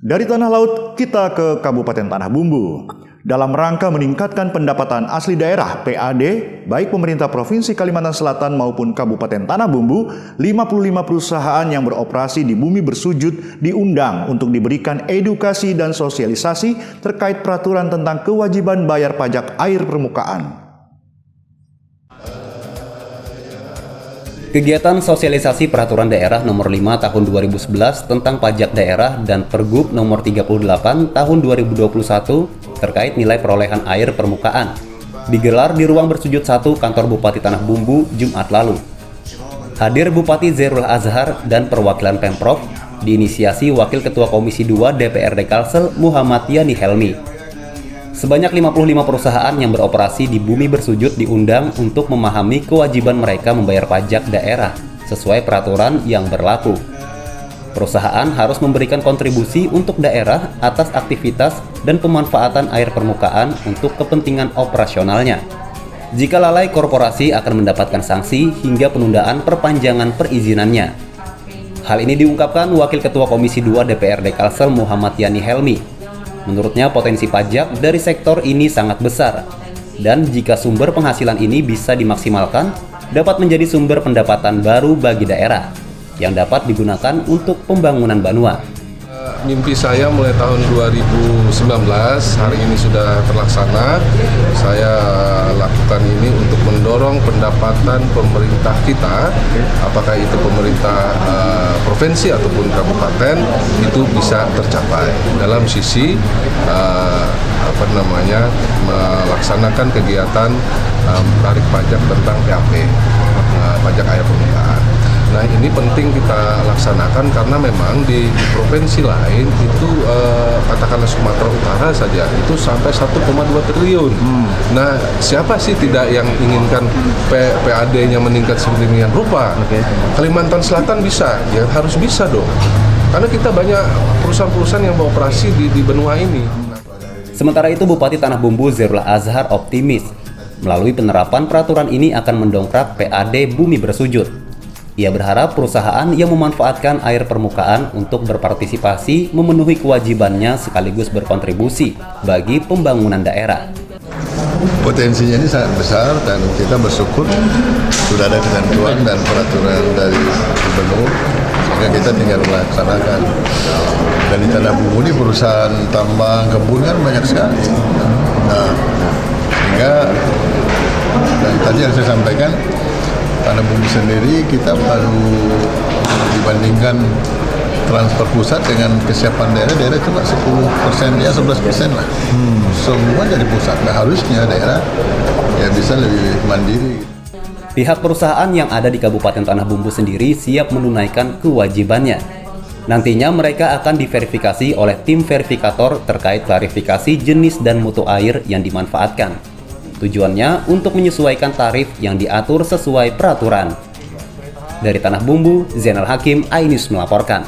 Dari tanah laut, kita ke Kabupaten Tanah Bumbu. Dalam rangka meningkatkan pendapatan asli daerah (PAD), baik pemerintah Provinsi Kalimantan Selatan maupun Kabupaten Tanah Bumbu, 55 perusahaan yang beroperasi di bumi bersujud diundang untuk diberikan edukasi dan sosialisasi terkait peraturan tentang kewajiban bayar pajak air permukaan. Kegiatan sosialisasi Peraturan Daerah Nomor 5 Tahun 2011 tentang pajak daerah dan Pergub Nomor 38 Tahun 2021 terkait nilai perolehan air permukaan digelar di ruang bersujud 1 Kantor Bupati Tanah Bumbu Jumat lalu. Hadir Bupati Zairul Azhar dan perwakilan Pemprov diinisiasi Wakil Ketua Komisi 2 DPRD Kalsel Muhammad Yani Helmi. Sebanyak 55 perusahaan yang beroperasi di bumi bersujud diundang untuk memahami kewajiban mereka membayar pajak daerah sesuai peraturan yang berlaku. Perusahaan harus memberikan kontribusi untuk daerah atas aktivitas dan pemanfaatan air permukaan untuk kepentingan operasionalnya. Jika lalai, korporasi akan mendapatkan sanksi hingga penundaan perpanjangan perizinannya. Hal ini diungkapkan Wakil Ketua Komisi 2 DPRD Kalsel Muhammad Yani Helmi. Menurutnya potensi pajak dari sektor ini sangat besar, dan jika sumber penghasilan ini bisa dimaksimalkan, dapat menjadi sumber pendapatan baru bagi daerah, yang dapat digunakan untuk pembangunan Banua. Mimpi saya mulai tahun 2019, hari ini sudah terlaksana. Saya lakukan ini untuk mendorong pendapatan pemerintah kita, apakah itu pemerintah provinsi ataupun kabupaten, itu bisa tercapai dalam sisi melaksanakan kegiatan tarik pajak tentang PAP, pajak air permukaan. Nah, ini penting kita laksanakan karena memang di provinsi lain itu katakanlah Sumatera Utara saja itu sampai 1,2 triliun. Nah, siapa sih tidak yang inginkan PAD-nya meningkat sedemikian rupa? Kalimantan Selatan bisa, ya harus bisa dong. Karena kita banyak perusahaan-perusahaan yang beroperasi di benua ini. Sementara itu, Bupati Tanah Bumbu Zairul Azhar optimis melalui penerapan peraturan ini akan mendongkrak PAD bumi bersujud. Ia berharap perusahaan yang memanfaatkan air permukaan untuk berpartisipasi memenuhi kewajibannya sekaligus berkontribusi bagi pembangunan daerah. Potensinya ini sangat besar dan kita bersyukur sudah ada ketentuan dan peraturan dari gubernur sehingga kita tinggal melaksanakan. Dan di Tanah Bumbu ini perusahaan tambang kebun kan banyak sekali. Nah, sehingga dan tadi yang saya sampaikan, Tanah Bumbu sendiri kita baru dibandingkan transfer pusat dengan kesiapan daerah cuma 10% ya 11% lah. Semua dari pusat. Nah, harusnya daerah ya bisa lebih mandiri. Pihak perusahaan yang ada di Kabupaten Tanah Bumbu sendiri siap menunaikan kewajibannya. Nantinya mereka akan diverifikasi oleh tim verifikator terkait klarifikasi jenis dan mutu air yang dimanfaatkan. Tujuannya untuk menyesuaikan tarif yang diatur sesuai peraturan. Dari Tanah Bumbu, Zainal Hakim, iNews melaporkan.